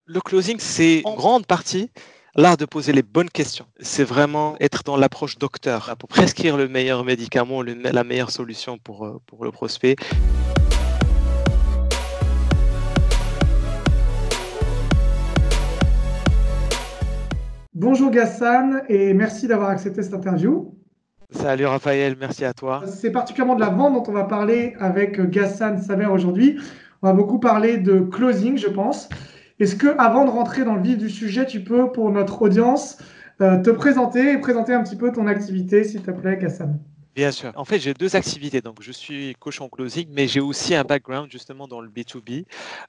Le closing, c'est en grande partie l'art de poser les bonnes questions. C'est vraiment être dans l'approche docteur pour prescrire le meilleur médicament, la meilleure solution pour le prospect. Bonjour Gassan et merci d'avoir accepté cette interview. Salut Raphaël, merci à toi. C'est particulièrement de la vente dont on va parler avec Gassan Saver aujourd'hui. On va beaucoup parler de closing, je pense. Est-ce que, avant de rentrer dans le vif du sujet, tu peux, pour notre audience, te présenter et présenter un petit peu ton activité, s'il te plaît, Gassan? Bien sûr. En fait, j'ai deux activités. Donc, je suis coach en closing, mais j'ai aussi un background justement dans le B2B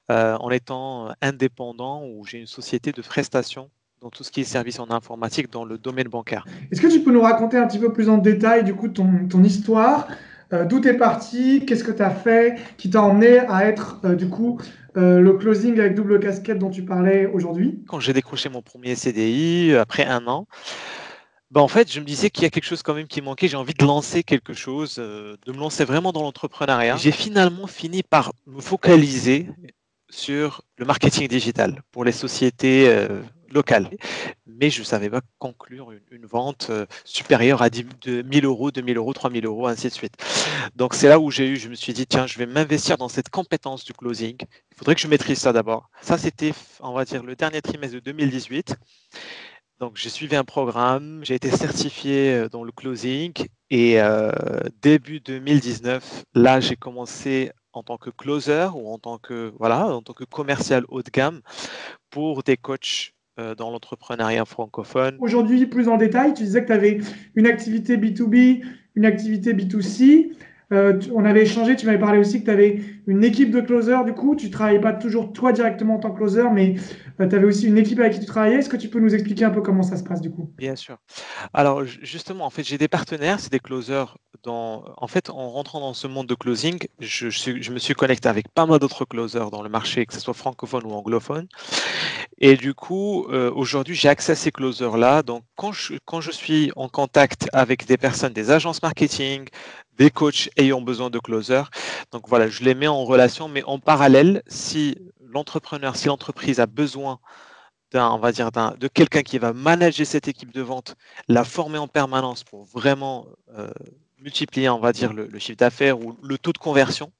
en étant indépendant où j'ai une société de prestation dans tout ce qui est service en informatique dans le domaine bancaire. Est-ce que tu peux nous raconter un petit peu plus en détail, du coup, ton histoire, d'où tu es parti, qu'est-ce que tu as fait, qui t'a emmené à être, le closing avec double casquette dont tu parlais aujourd'hui? Quand j'ai décroché mon premier CDI, après un an, en fait, je me disais qu'il y a quelque chose quand même qui manquait. J'ai envie de lancer quelque chose, de me lancer vraiment dans l'entrepreneuriat. J'ai finalement fini par me focaliser sur le marketing digital pour les sociétés locales. Mais je ne savais pas conclure une vente supérieure à 1000 euros, 2000 euros, 3000 euros, ainsi de suite. Donc, c'est là où je me suis dit, tiens, je vais m'investir dans cette compétence du closing. Il faudrait que je maîtrise ça d'abord. Ça, c'était, on va dire, le dernier trimestre de 2018. Donc, j'ai suivi un programme, j'ai été certifié dans le closing et début 2019, là, j'ai commencé en tant que closer ou en tant que commercial haut de gamme pour des coachs dans l'entrepreneuriat francophone. Aujourd'hui, plus en détail, tu disais que tu avais une activité B2B, une activité B2C. On avait échangé, tu m'avais parlé aussi que tu avais une équipe de closers. Du coup, tu ne travaillais pas toujours toi directement en tant que closer, mais tu avais aussi une équipe avec qui tu travaillais. Est-ce que tu peux nous expliquer un peu comment ça se passe du coup? Bien sûr. Alors justement, en fait, j'ai des partenaires, c'est des closers. En fait, en rentrant dans ce monde de closing, je me suis connecté avec pas mal d'autres closers dans le marché, que ce soit francophone ou anglophone. Et du coup, aujourd'hui, j'ai accès à ces closers-là. Donc, quand je suis en contact avec des personnes, des agences marketing, des coachs ayant besoin de closers, donc voilà, je les mets en relation, mais en parallèle, si l'entreprise a besoin de quelqu'un qui va manager cette équipe de vente, la former en permanence pour vraiment multiplier, on va dire, le chiffre d'affaires ou le taux de conversion.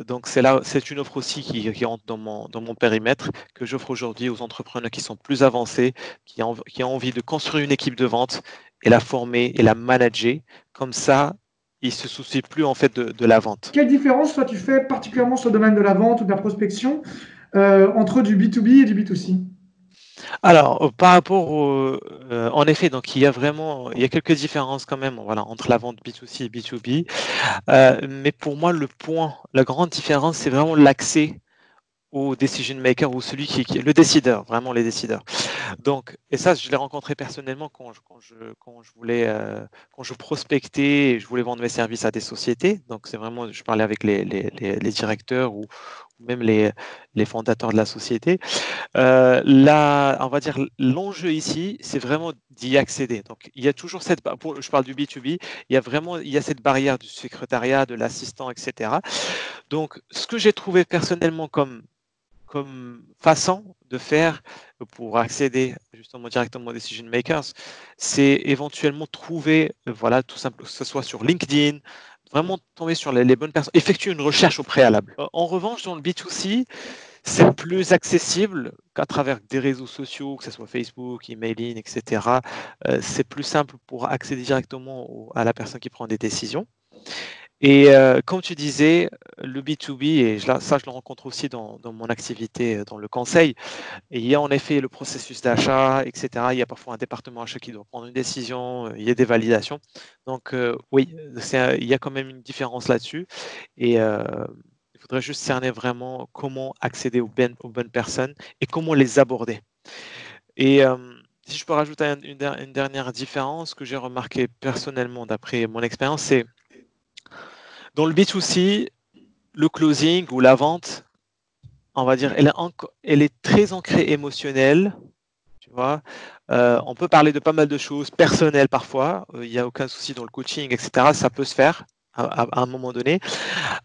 Donc c'est une offre aussi qui rentre dans mon périmètre que j'offre aujourd'hui aux entrepreneurs qui sont plus avancés, qui ont envie de construire une équipe de vente et la former et la manager. Comme ça, ils se soucient plus en fait de la vente. Quelle différence, toi, tu fais particulièrement sur le domaine de la vente ou de la prospection entre du B2B et du B2C? Alors, par rapport en effet, donc il y a quelques différences quand même, voilà, entre la vente B2C et B2B. Mais pour moi, la grande différence, c'est vraiment l'accès au decision maker ou celui qui est le décideur, vraiment les décideurs. Donc, et ça, je l'ai rencontré personnellement quand je prospectais et je voulais vendre mes services à des sociétés. Donc, c'est vraiment, je parlais avec les directeurs ou même les fondateurs de la société. Là, on va dire, l'enjeu ici, c'est vraiment d'y accéder. Donc, il y a toujours je parle du B2B, il y a cette barrière du secrétariat, de l'assistant, etc. Donc, ce que j'ai trouvé personnellement comme façon de faire pour accéder justement directement aux decision makers, c'est éventuellement trouver, voilà, tout simple, que ce soit sur LinkedIn, vraiment tomber sur les bonnes personnes, effectuer une recherche au préalable. En revanche, dans le B2C, c'est plus accessible qu'à travers des réseaux sociaux, que ce soit Facebook, emailing, etc. C'est plus simple pour accéder directement à la personne qui prend des décisions. Et comme tu disais, le B2B, et ça je le rencontre aussi dans mon activité dans le conseil, et il y a en effet le processus d'achat, etc. Il y a parfois un département achat qui doit prendre une décision, il y a des validations. Donc oui, il y a quand même une différence là-dessus. Et il faudrait juste cerner vraiment comment accéder aux bonnes personnes et comment les aborder. Et si je peux rajouter une dernière différence que j'ai remarqué personnellement d'après mon expérience, c'est dans le B2C, le closing ou la vente, on va dire, elle est très ancrée émotionnelle. Tu vois, on peut parler de pas mal de choses personnelles parfois. Il n'y a aucun souci dans le coaching, etc. Ça peut se faire à un moment donné.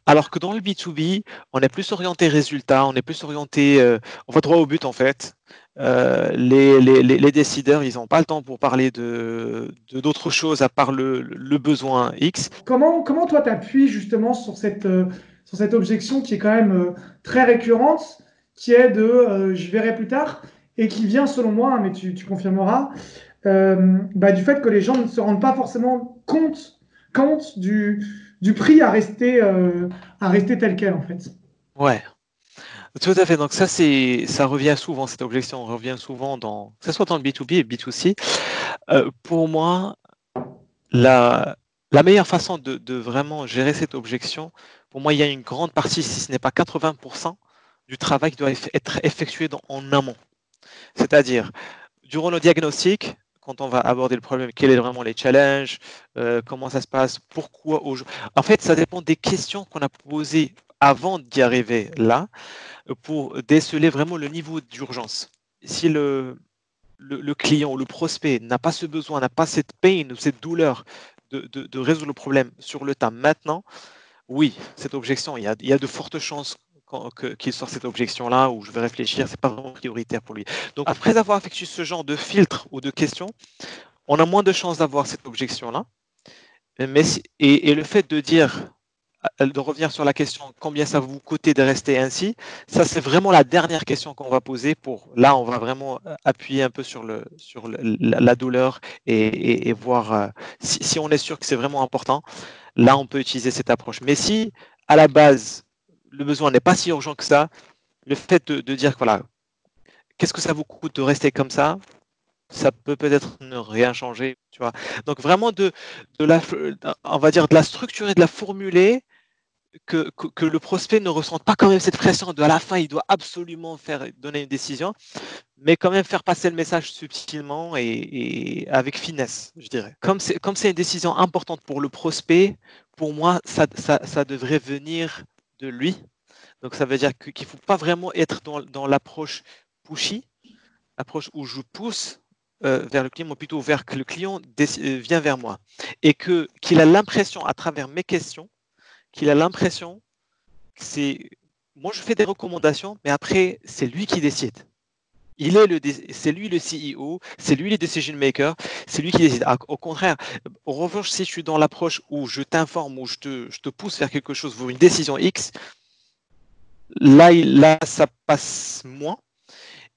Alors que dans le B2B, on est plus orienté résultat, on est plus orienté, on va droit au but en fait. Les décideurs, ils n'ont pas le temps pour parler d'autres choses à part le besoin X. Comment toi, t'appuies justement sur cette objection qui est quand même très récurrente, qui est de je verrai plus tard, et qui vient selon moi, hein, mais tu confirmeras, du fait que les gens ne se rendent pas forcément compte du prix à rester tel quel en fait. Ouais, tout à fait. Donc ça revient souvent, cette objection revient souvent que ce soit dans le B2B et B2C. Pour moi, la meilleure façon de vraiment gérer cette objection, pour moi, il y a une grande partie, si ce n'est pas 80%, du travail qui doit être effectué en amont. C'est-à-dire, durant le diagnostic, quand on va aborder le problème, quels sont vraiment les challenges, comment ça se passe, pourquoi aujourd'hui. En fait, ça dépend des questions qu'on a posées avant d'y arriver là, pour déceler vraiment le niveau d'urgence. Si le client ou le prospect n'a pas ce besoin, n'a pas cette peine ou cette douleur de résoudre le problème sur le tas maintenant, oui, cette objection, il y a de fortes chances qu'il sorte cette objection-là, où je vais réfléchir, c'est pas vraiment prioritaire pour lui. Donc, après avoir effectué ce genre de filtre ou de questions, on a moins de chances d'avoir cette objection-là. Et le fait de dire, de revenir sur la question combien ça vous coûtait de rester ainsi, ça c'est vraiment la dernière question qu'on va poser là on va vraiment appuyer un peu la douleur et voir si on est sûr que c'est vraiment important, là on peut utiliser cette approche. Mais si à la base le besoin n'est pas si urgent que ça, le fait de dire voilà, qu'est-ce que ça vous coûte de rester comme ça peut peut-être ne rien changer, tu vois. Donc vraiment on va dire de la structurer, de la formuler, que le prospect ne ressente pas quand même cette pression de à la fin, il doit absolument donner une décision, mais quand même faire passer le message subtilement et avec finesse, je dirais. Comme c'est une décision importante pour le prospect, pour moi, ça devrait venir de lui. Donc ça veut dire qu'il ne faut pas vraiment être dans l'approche pushy, approche où je pousse vers le client, mais plutôt vers que le client vient vers moi. Et qu'il a l'impression, à travers mes questions, qu'il a l'impression c'est moi je fais des recommandations, mais après c'est lui qui décide. C'est lui le CEO, c'est lui le decision maker, c'est lui qui décide. Au contraire, en revanche, si je suis dans l'approche où je t'informe, où je te pousse vers quelque chose, vers une décision X, là ça passe moins.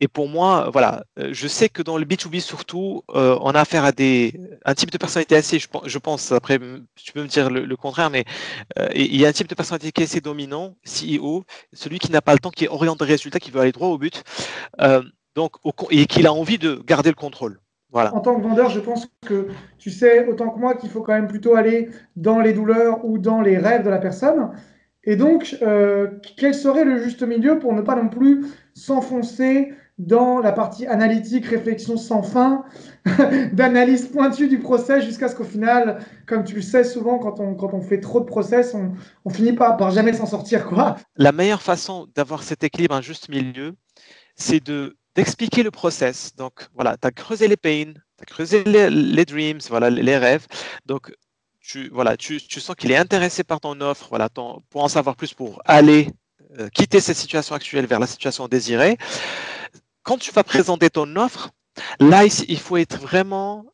Et pour moi, voilà, je sais que dans le B2B surtout, on a affaire à un type de personnalité assez, je pense, après tu peux me dire le contraire, mais il y a un type de personnalité qui est assez dominant, CEO, celui qui n'a pas le temps, qui est orienté résultat, qui veut aller droit au but, euh, et qui a envie de garder le contrôle. Voilà. En tant que vendeur, je pense que tu sais autant que moi qu'il faut quand même plutôt aller dans les douleurs ou dans les rêves de la personne. Et donc, quel serait le juste milieu pour ne pas non plus s'enfoncer dans la partie analytique, réflexion sans fin, d'analyse pointue du process jusqu'à ce qu'au final, comme tu le sais souvent, quand on fait trop de process, on finit par jamais s'en sortir, quoi. La meilleure façon d'avoir cet équilibre, un juste milieu, c'est d'expliquer le process. Donc, voilà, tu as creusé les pains, tu as creusé les dreams, voilà, les rêves. Donc, tu sens qu'il est intéressé par ton offre, voilà, pour en savoir plus, pour aller quitter cette situation actuelle vers la situation désirée. Quand tu vas présenter ton offre, là, il faut être vraiment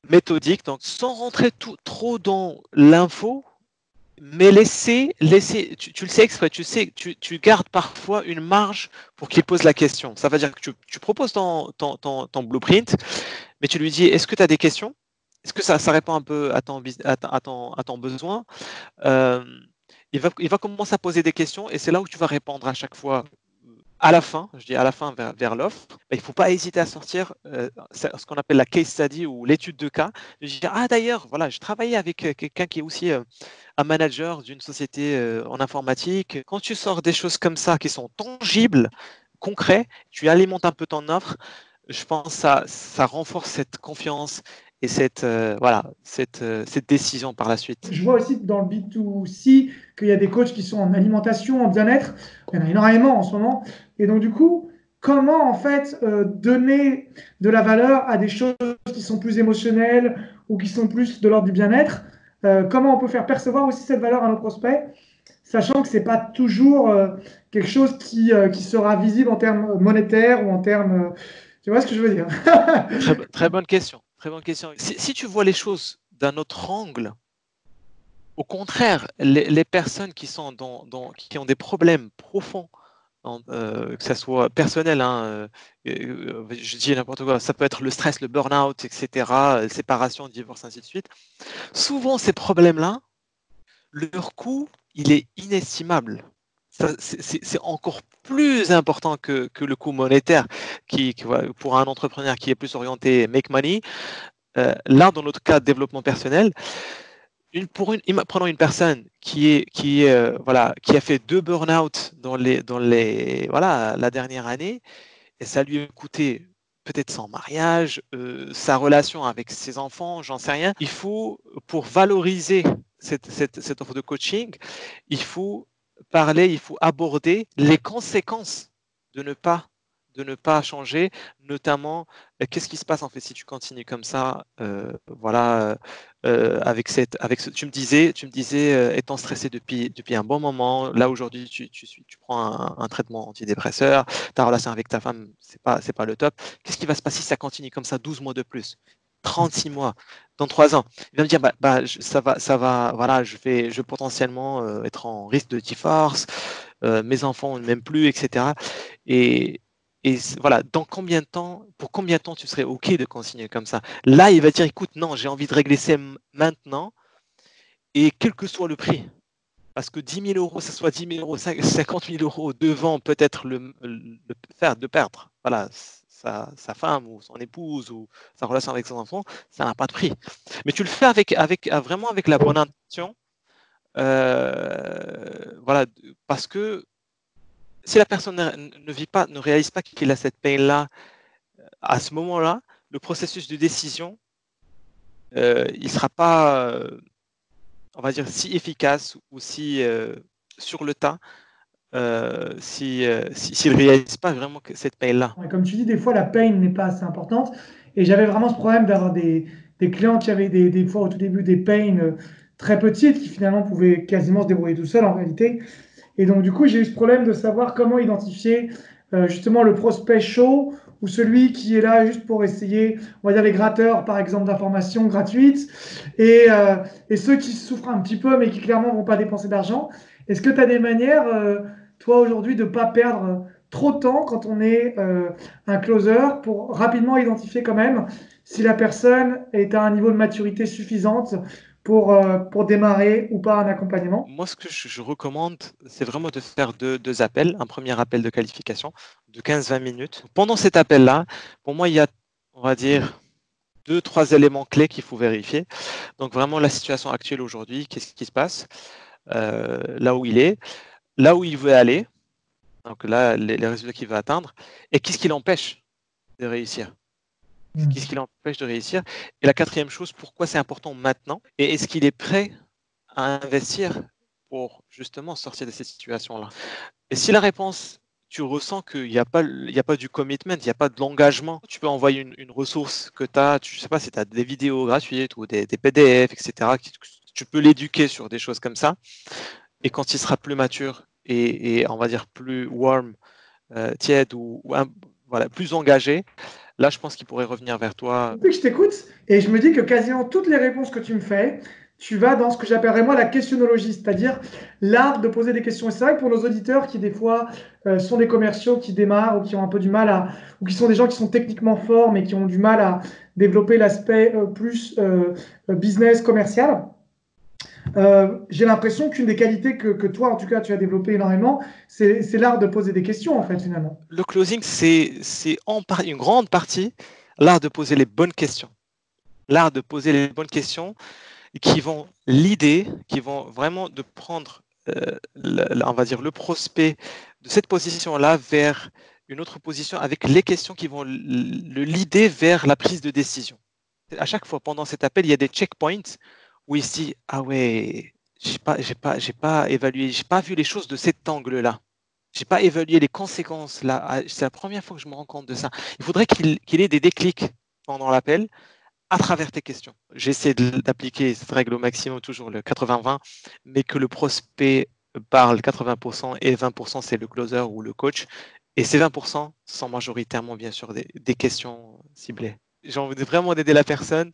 méthodique, donc sans rentrer trop dans l'info, mais tu le sais exprès, tu gardes parfois une marge pour qu'il pose la question. Ça veut dire que tu proposes ton blueprint, mais tu lui dis, est-ce que tu as des questions? Est-ce que ça répond un peu à ton besoin? Euh, il va commencer à poser des questions et c'est là où tu vas répondre à chaque fois à la fin, je dis à la fin vers l'offre, il ne faut pas hésiter à sortir ce qu'on appelle la case study ou l'étude de cas. Je dis, ah d'ailleurs, voilà, je travaillais avec quelqu'un qui est aussi un manager d'une société en informatique. Quand tu sors des choses comme ça qui sont tangibles, concrets, tu alimentes un peu ton offre, je pense que ça renforce cette confiance et cette décision par la suite. Je vois aussi dans le B2C qu'il y a des coachs qui sont en alimentation, en bien-être. Il y en a énormément en ce moment. Et donc, du coup, comment en fait donner de la valeur à des choses qui sont plus émotionnelles ou qui sont plus de l'ordre du bien-être comment on peut faire percevoir aussi cette valeur à nos prospects, sachant que ce n'est pas toujours quelque chose qui sera visible en termes monétaires ou en termes... tu vois ce que je veux dire? Très bonne question. Très bonne question. Si tu vois les choses d'un autre angle, au contraire, les personnes qui sont qui ont des problèmes profonds, que ce soit personnel, hein, je dis n'importe quoi, ça peut être le stress, le burn-out, etc., séparation, divorce, ainsi de suite. Souvent, ces problèmes-là, leur coût, il est inestimable. C'est encore plus important que le coût monétaire pour un entrepreneur qui est plus orienté make money. Là, dans notre cas de développement personnel, prenons une personne voilà, qui a fait 2 burn-out voilà, la dernière année, et ça lui a coûté peut-être son mariage, sa relation avec ses enfants, j'en sais rien. Il faut, pour valoriser cette offre de coaching, il faut il faut aborder les conséquences de ne pas changer, notamment qu'est-ce qui se passe en fait si tu continues comme ça, voilà, tu me disais étant stressé depuis un bon moment, là aujourd'hui tu prends un traitement antidépresseur, ta relation avec ta femme c'est pas le top. Qu'est-ce qui va se passer si ça continue comme ça 12 mois de plus, 36 mois, dans 3 ans? Il va me dire ça va, voilà, je vais potentiellement être en risque de divorce, mes enfants ne m'aiment plus, etc. Et, voilà, pour combien de temps tu serais OK de continuer comme ça? Là, il va dire, écoute, non, j'ai envie de régler ça maintenant, et quel que soit le prix. Parce que 10 000 euros, ça soit 10 000 euros, 50 000 euros devant peut-être de perdre, voilà, sa femme ou son épouse ou sa relation avec son enfant, ça n'a pas de prix. Mais tu le fais vraiment avec la bonne intention, voilà, parce que si la personne ne réalise pas qu'il a cette peine-là, à ce moment-là, le processus de décision, il ne sera pas, on va dire, si efficace ou si sur le tas, s'il ne réalise pas vraiment cette peine-là. Ouais, comme tu dis, des fois, la pain n'est pas assez importante. Et j'avais vraiment ce problème d'avoir des clients qui avaient des fois au tout début des pains très petites qui finalement pouvaient quasiment se débrouiller tout seuls en réalité. Et donc, du coup, j'ai eu ce problème de savoir comment identifier justement le prospect chaud ou celui qui est là juste pour essayer, on va dire, les gratteurs, par exemple, d'informations gratuites et ceux qui souffrent un petit peu mais qui clairement ne vont pas dépenser d'argent. Est-ce que tu as des manières, toi, aujourd'hui, de ne pas perdre trop de temps quand on est un closer pour rapidement identifier quand même si la personne est à un niveau de maturité suffisante pour démarrer ou pas un accompagnement? Moi, ce que je recommande, c'est vraiment de faire deux appels. Un premier appel de qualification de 15-20 minutes. Pendant cet appel-là, pour moi, il y a, on va dire, 2-3 éléments clés qu'il faut vérifier. Donc, vraiment, la situation actuelle aujourd'hui, qu'est-ce qui se passe, là où il est, là où il veut aller, donc là, les résultats qu'il veut atteindre, et qu'est-ce qui l'empêche de réussir. Qu'est-ce qui l'empêche de réussir? Et la quatrième chose, pourquoi c'est important maintenant? Et est-ce qu'il est prêt à investir pour justement sortir de cette situation-là? Et si la réponse, tu ressens qu'il n'y a pas, du commitment, il n'y a pas de l'engagement, tu peux envoyer une ressource que tu as, je ne sais pas si tu as des vidéos gratuites ou des PDF, etc. Tu peux l'éduquer sur des choses comme ça. Et quand il sera plus mature et on va dire plus warm, tiède voilà, plus engagé, là, je pense qu'il pourrait revenir vers toi. Depuis que je t'écoute, et je me dis que quasiment toutes les réponses que tu me fais, tu vas dans ce que j'appellerais moi la questionnologie, c'est-à-dire l'art de poser des questions. Et c'est vrai que pour nos auditeurs qui des fois sont des commerciaux qui démarrent ou qui ont un peu du mal ou qui sont des gens qui sont techniquement forts mais qui ont du mal à développer l'aspect plus business commercial, j'ai l'impression qu'une des qualités que toi, en tout cas, tu as développé énormément, c'est l'art de poser des questions, en fait, finalement. Le closing, c'est une grande partie l'art de poser les bonnes questions. L'art de poser les bonnes questions qui vont l'idée, qui vont vraiment de prendre, on va dire, le prospect de cette position-là vers une autre position avec les questions qui vont le leader vers la prise de décision. À chaque fois, pendant cet appel, il y a des checkpoints où il se dit, ah ouais, j'ai pas évalué, j'ai pas vu les choses de cet angle-là. J'ai pas évalué les conséquences là. C'est la première fois que je me rends compte de ça. Il faudrait qu'il ait des déclics pendant l'appel à travers tes questions. J'essaie d'appliquer cette règle au maximum, toujours le 80-20, mais que le prospect parle 80% et 20% c'est le closer ou le coach. Et ces 20% sont majoritairement, bien sûr, des questions ciblées. J'ai envie vraiment d'aider la personne.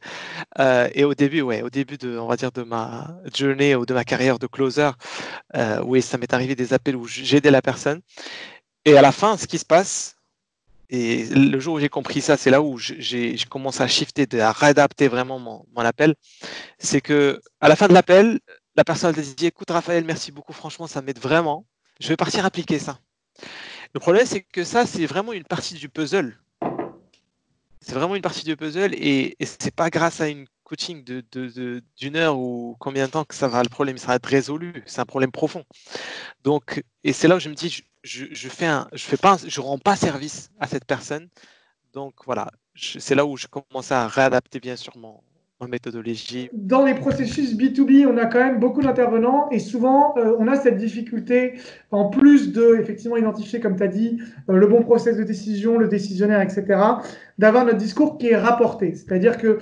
Et au début, ouais, au début de, on va dire, de ma journée ou de ma carrière de closer, oui, ça m'est arrivé des appels où j'ai aidé la personne. Et à la fin, ce qui se passe, et le jour où j'ai compris ça, c'est là où j'ai commencé à shifter, à réadapter vraiment mon appel. C'est que à la fin de l'appel, la personne elle dit, écoute Raphaël, merci beaucoup, franchement, ça m'aide vraiment. Je vais partir appliquer ça. Le problème, c'est que ça, c'est vraiment une partie du puzzle. C'est vraiment une partie du puzzle et c'est pas grâce à une coaching d'une heure ou combien de temps que ça va, le problème sera être résolu. C'est un problème profond. Donc, et c'est là où je me dis, je rends pas service à cette personne. Donc voilà, c'est là où je commence à réadapter bien sûr ma méthodologie. Dans les processus B2B, on a quand même beaucoup d'intervenants et souvent, on a cette difficulté, en plus de effectivement identifier, comme tu as dit, le bon process de décision, le décisionnaire, etc., d'avoir notre discours qui est rapporté. C'est-à-dire que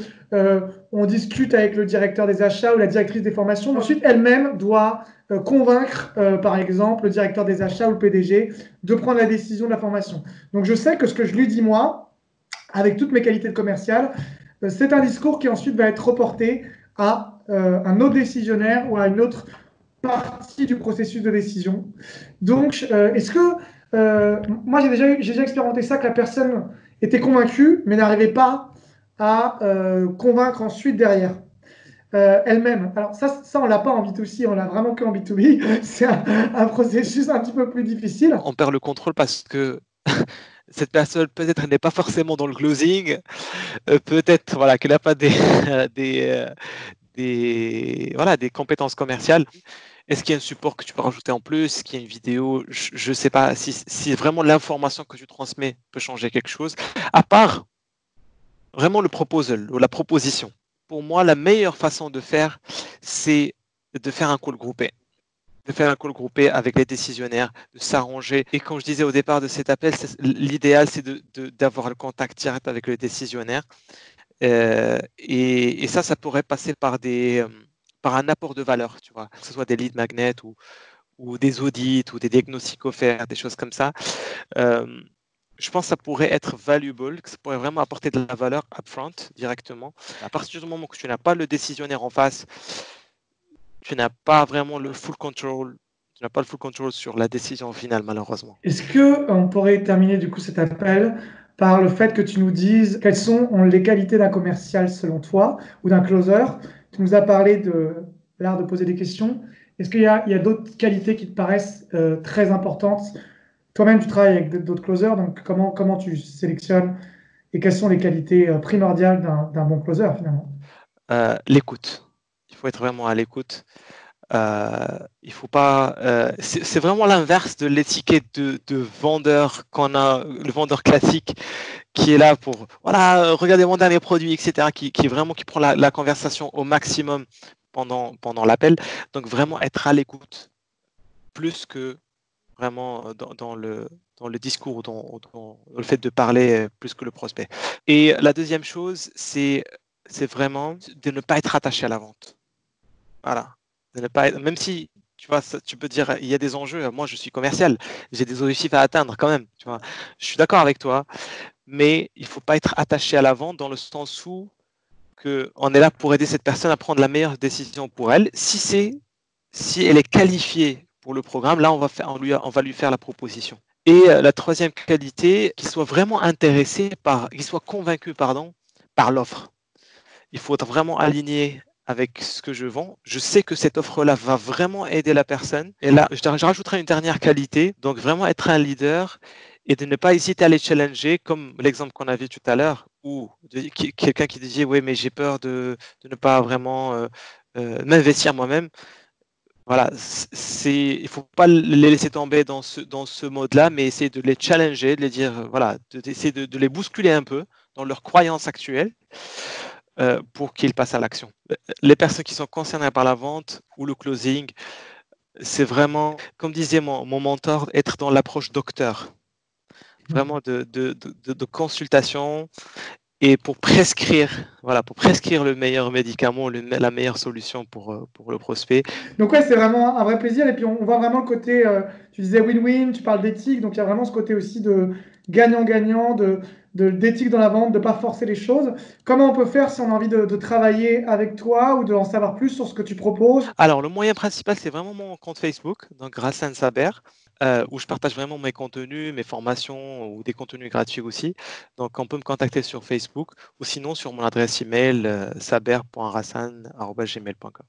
on discute avec le directeur des achats ou la directrice des formations. Ensuite, elle-même doit convaincre, par exemple, le directeur des achats ou le PDG de prendre la décision de la formation. Donc, je sais que ce que je lui dis, moi, avec toutes mes qualités de commercial, c'est un discours qui ensuite va être reporté à un autre décisionnaire ou à une autre partie du processus de décision. Donc, est-ce que, moi j'ai déjà expérimenté ça, que la personne était convaincue, mais n'arrivait pas à convaincre ensuite derrière. Elle-même. Alors ça on l'a pas en B2C, on l'a vraiment que en B2B. C'est un processus un petit peu plus difficile. On perd le contrôle parce que cette personne peut-être n'est pas forcément dans le closing, peut-être voilà qu'elle n'a pas des compétences commerciales. Est-ce qu'il y a un support que tu peux rajouter en plus? Est-ce qu'il y a une vidéo? Je ne sais pas si vraiment l'information que tu transmets peut changer quelque chose. À part vraiment le proposal ou la proposition. Pour moi, la meilleure façon de faire, c'est de faire un call groupé. De faire un call groupé avec les décisionnaires, de s'arranger. Et comme je disais au départ de cet appel, l'idéal, c'est d'avoir le contact direct avec le décisionnaire. Et ça pourrait passer par un apport de valeur, tu vois, que ce soit des lead magnets ou des audits ou des diagnostics offerts, des choses comme ça. Je pense que ça pourrait être valuable, que ça pourrait vraiment apporter de la valeur upfront directement. À partir du moment que tu n'as pas le décisionnaire en face, tu n'as pas vraiment le full control. Tu n'as pas le full control sur la décision finale, malheureusement. Est-ce qu'on pourrait terminer du coup cet appel par le fait que tu nous dises quelles sont les qualités d'un commercial selon toi ou d'un closer? Tu nous as parlé de l'art de poser des questions. Est-ce qu'il y a d'autres qualités qui te paraissent très importantes? Toi-même, tu travailles avec d'autres closers, donc comment tu sélectionnes et quelles sont les qualités primordiales d'un bon closer finalement? L'écoute. Il faut être vraiment à l'écoute. Il faut pas. C'est vraiment l'inverse de l'étiquette de vendeur qu'on a, le vendeur classique qui est là pour voilà, regardez mon dernier produit, etc. Qui vraiment qui prend la conversation au maximum pendant l'appel. Donc vraiment être à l'écoute plus que vraiment dans le discours, dans le fait de parler plus que le prospect. Et la deuxième chose, c'est vraiment de ne pas être attaché à la vente. Voilà. De ne pas être, même si tu vois, tu peux dire il y a des enjeux. Moi, je suis commercial, j'ai des objectifs à atteindre quand même. Tu vois, je suis d'accord avec toi, mais il faut pas être attaché à la vente dans le sens où on est là pour aider cette personne à prendre la meilleure décision pour elle. Si elle est qualifiée pour le programme, là, on va lui faire la proposition. Et la troisième qualité, qu'il soit vraiment intéressé qu'il soit convaincu, pardon, par l'offre. Il faut être vraiment aligné avec ce que je vends. Je sais que cette offre-là va vraiment aider la personne. Et là, je rajouterai une dernière qualité. Donc, vraiment être un leader et de ne pas hésiter à les challenger, comme l'exemple qu'on a vu tout à l'heure, où quelqu'un qui disait, oui, mais j'ai peur de ne pas vraiment m'investir moi-même. Voilà, il faut pas les laisser tomber dans ce mode-là, mais essayer de les challenger, de les dire, voilà, d'essayer de les bousculer un peu dans leurs croyances actuelles pour qu'ils passent à l'action. Les personnes qui sont concernées par la vente ou le closing, c'est vraiment, comme disait mon mentor, être dans l'approche docteur, vraiment de consultation et pour prescrire, voilà, pour prescrire le meilleur médicament, la meilleure solution pour le prospect. Donc ouais, c'est vraiment un vrai plaisir. Et puis on voit vraiment le côté, tu disais win-win, tu parles d'éthique, donc il y a vraiment ce côté aussi de gagnant-gagnant, d'éthique dans la vente, de ne pas forcer les choses. Comment on peut faire si on a envie de travailler avec toi ou d'en savoir plus sur ce que tu proposes? Alors, le moyen principal, c'est vraiment mon compte Facebook, donc Ghassan Saber, où je partage vraiment mes contenus, mes formations ou des contenus gratuits aussi. Donc, on peut me contacter sur Facebook ou sinon sur mon adresse email saber.rassan@gmail.com.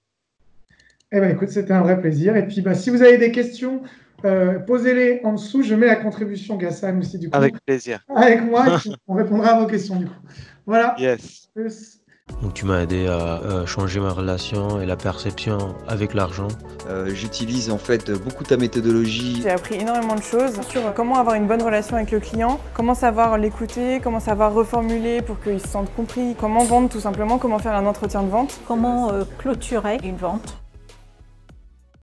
Eh ben écoute, c'était un vrai plaisir. Et puis bah, si vous avez des questions, posez-les en dessous. Je mets la contribution Ghassan aussi du coup Avec plaisir. avec moi et puis on répondra à vos questions du coup. Voilà. Yes. Plus. Donc tu m'as aidé à changer ma relation et la perception avec l'argent. J'utilise en fait beaucoup ta méthodologie. J'ai appris énormément de choses sur comment avoir une bonne relation avec le client, comment savoir l'écouter, comment savoir reformuler pour qu'il se sente compris, comment vendre tout simplement, comment faire un entretien de vente. Comment clôturer une vente.